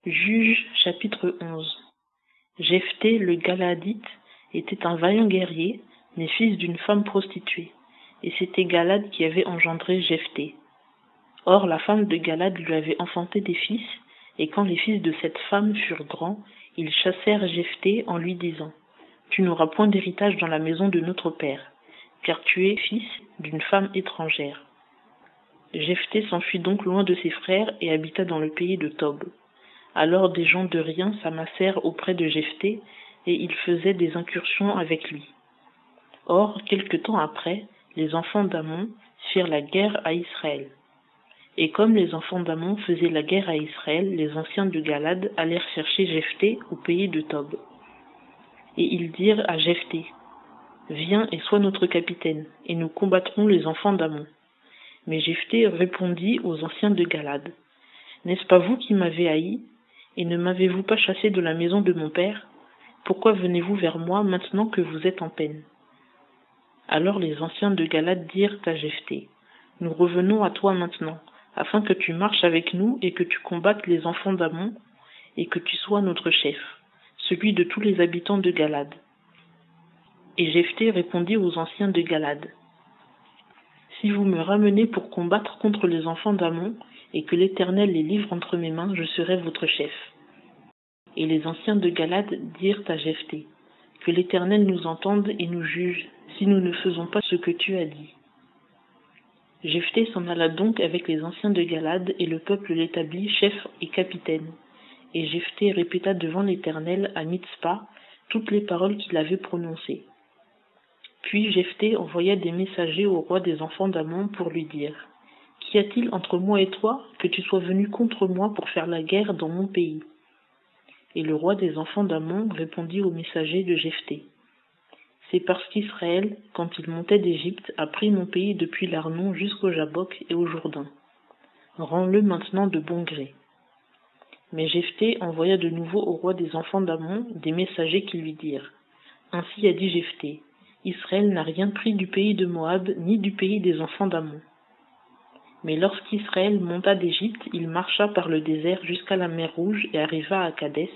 Juge chapitre 11. Jephthé le Galaadite était un vaillant guerrier, né fils d'une femme prostituée, et c'était Galad qui avait engendré Jephthé. Or la femme de Galad lui avait enfanté des fils, et quand les fils de cette femme furent grands, ils chassèrent Jephthé en lui disant : Tu n'auras point d'héritage dans la maison de notre père, car tu es fils d'une femme étrangère. Jephthé s'enfuit donc loin de ses frères et habita dans le pays de Tob. Alors des gens de rien s'amassèrent auprès de Jephthé, et ils faisaient des incursions avec lui. Or, quelque temps après, les enfants d'Ammon firent la guerre à Israël. Et comme les enfants d'Ammon faisaient la guerre à Israël, les anciens de Galad allèrent chercher Jephthé au pays de Tob. Et ils dirent à Jephthé : Viens et sois notre capitaine, et nous combattrons les enfants d'Ammon. Mais Jephthé répondit aux anciens de Galad : N'est-ce pas vous qui m'avez haï ? Et ne m'avez-vous pas chassé de la maison de mon père ? Pourquoi venez-vous vers moi maintenant que vous êtes en peine ? Alors les anciens de Galad dirent à Jephthé : Nous revenons à toi maintenant, afin que tu marches avec nous et que tu combattes les enfants d'Ammon, et que tu sois notre chef, celui de tous les habitants de Galad. Et Jephthé répondit aux anciens de Galad : Si vous me ramenez pour combattre contre les enfants d'Ammon, et que l'Éternel les livre entre mes mains, je serai votre chef. Et les anciens de Galad dirent à Jephthé : Que l'Éternel nous entende et nous juge, si nous ne faisons pas ce que tu as dit. Jephthé s'en alla donc avec les anciens de Galad, et le peuple l'établit chef et capitaine. Et Jephthé répéta devant l'Éternel à Mitzpa toutes les paroles qu'il avait prononcées. Puis Jephthé envoya des messagers au roi des enfants d'Ammon pour lui dire : Qu'y a-t-il entre moi et toi, que tu sois venu contre moi pour faire la guerre dans mon pays ? Et le roi des enfants d'Ammon répondit aux messagers de Jephthé : C'est parce qu'Israël, quand il montait d'Égypte, a pris mon pays depuis l'Arnon jusqu'au Jabbok et au Jourdain. Rends-le maintenant de bon gré. Mais Jephthé envoya de nouveau au roi des enfants d'Ammon des messagers qui lui dirent : Ainsi a dit Jephthé : Israël n'a rien pris du pays de Moab, ni du pays des enfants d'Ammon. Mais lorsqu'Israël monta d'Égypte, il marcha par le désert jusqu'à la mer Rouge et arriva à Kadès,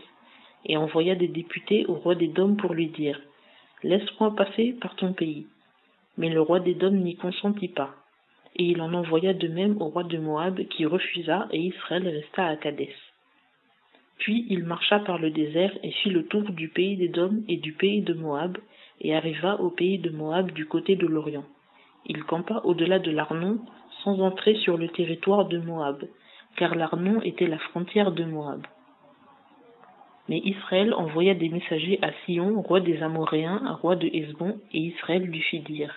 et envoya des députés au roi d'Édom pour lui dire : Laisse-moi passer par ton pays. Mais le roi d'Édom n'y consentit pas, et il en envoya de même au roi de Moab qui refusa, et Israël resta à Kadès. Puis il marcha par le désert et fit le tour du pays d'Édom et du pays de Moab, et arriva au pays de Moab du côté de l'Orient. Il campa au-delà de l'Arnon, sans entrer sur le territoire de Moab, car l'Arnon était la frontière de Moab. Mais Israël envoya des messagers à Sion, roi des Amoréens, roi de Hesbon, et Israël lui fit dire :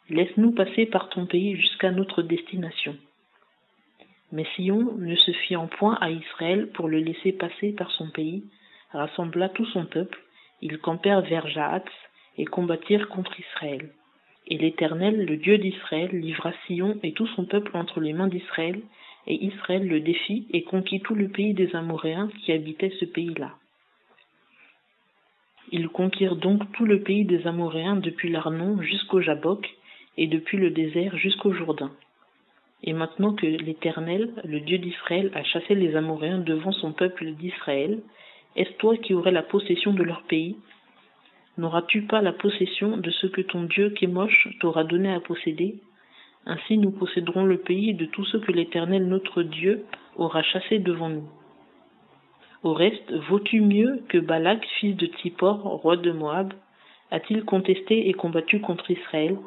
Laisse-nous passer par ton pays jusqu'à notre destination. Mais Sion, ne se fiant point à Israël pour le laisser passer par son pays, rassembla tout son peuple, ils campèrent vers Jahatz et combattirent contre Israël. Et l'Éternel, le Dieu d'Israël, livra Sion et tout son peuple entre les mains d'Israël, et Israël le défit et conquit tout le pays des Amoréens qui habitaient ce pays-là. Ils conquirent donc tout le pays des Amoréens depuis l'Arnon jusqu'au Jabbok, et depuis le désert jusqu'au Jourdain. Et maintenant que l'Éternel, le Dieu d'Israël, a chassé les Amoréens devant son peuple d'Israël, est-ce toi qui aurais la possession de leur pays ? N'auras-tu pas la possession de ce que ton Dieu Kémosh t'aura donné à posséder ? Ainsi nous posséderons le pays de tout ce que l'Éternel notre Dieu aura chassé devant nous. Au reste, vaux-tu mieux que Balak, fils de Tsippor, roi de Moab ? A-t-il contesté et combattu contre Israël ?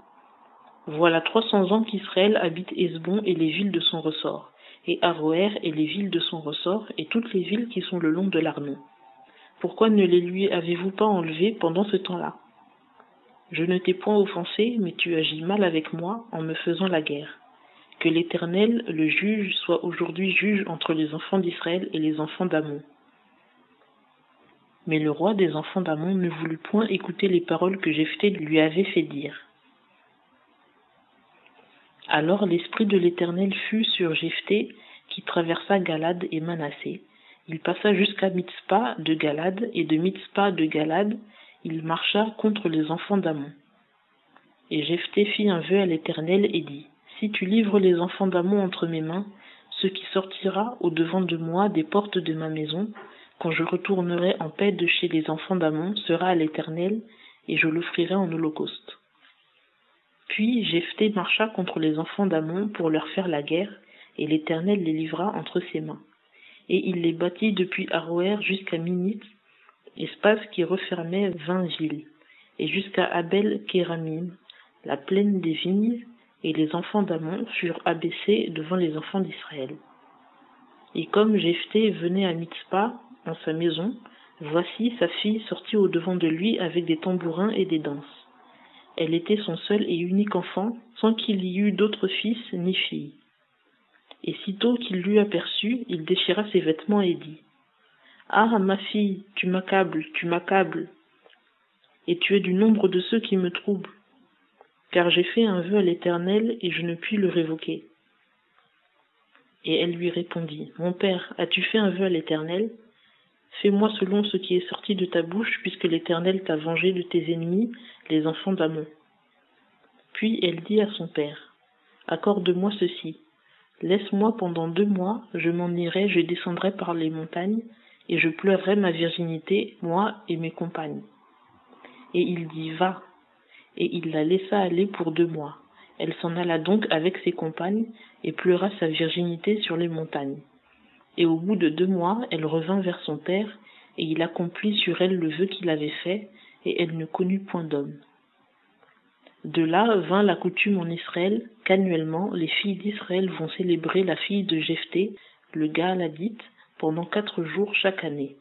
Voilà 300 ans qu'Israël habite Hesbon et les villes de son ressort, et Aroër et les villes de son ressort, et toutes les villes qui sont le long de l'Arnon. Pourquoi ne les lui avez-vous pas enlevés pendant ce temps-là ? Je ne t'ai point offensé, mais tu agis mal avec moi en me faisant la guerre. Que l'Éternel, le juge, soit aujourd'hui juge entre les enfants d'Israël et les enfants d'Ammon. Mais le roi des enfants d'Ammon ne voulut point écouter les paroles que Jephthé lui avait fait dire. Alors l'esprit de l'Éternel fut sur Jephthé, qui traversa Galad et Manassé. Il passa jusqu'à Mitzpa de Galad, et de Mitzpa de Galad, il marcha contre les enfants d'Ammon. Et Jephthé fit un vœu à l'Éternel et dit : Si tu livres les enfants d'Ammon entre mes mains, Ce qui sortira au-devant de moi des portes de ma maison, quand je retournerai en paix de chez les enfants d'Amon, sera à l'Éternel, et je l'offrirai en holocauste. » Puis Jephthé marcha contre les enfants d'Amon pour leur faire la guerre, et l'Éternel les livra entre ses mains. Et il les battit depuis Aroër jusqu'à Minith, espace qui refermait 20 villes, et jusqu'à Abel-Kéramim, la plaine des vignes, et les enfants d'Amon furent abaissés devant les enfants d'Israël. Et comme Jephthé venait à Mitzpa, en sa maison, voici sa fille sortit au-devant de lui avec des tambourins et des danses. Elle était son seul et unique enfant, sans qu'il y eût d'autres fils ni filles. Et sitôt qu'il l'eut aperçue, il déchira ses vêtements et dit : « Ah, ma fille, tu m'accables, et tu es du nombre de ceux qui me troublent, car j'ai fait un vœu à l'Éternel et je ne puis le révoquer. » Et elle lui répondit : « Mon père, as-tu fait un vœu à l'Éternel ? Fais-moi selon ce qui est sorti de ta bouche, puisque l'Éternel t'a vengé de tes ennemis, les enfants d'Amon. » Puis elle dit à son père : « Accorde-moi ceci. Laisse-moi pendant 2 mois, je m'en irai, je descendrai par les montagnes, et je pleurerai ma virginité, moi et mes compagnes. » Et il dit : « Va. » Et il la laissa aller pour 2 mois. Elle s'en alla donc avec ses compagnes, et pleura sa virginité sur les montagnes. Et au bout de 2 mois, elle revint vers son père, et il accomplit sur elle le vœu qu'il avait fait, et elle ne connut point d'homme. De là vint la coutume en Israël qu'annuellement les filles d'Israël vont célébrer la fille de Jephthé, le Gaaladite, pendant 4 jours chaque année,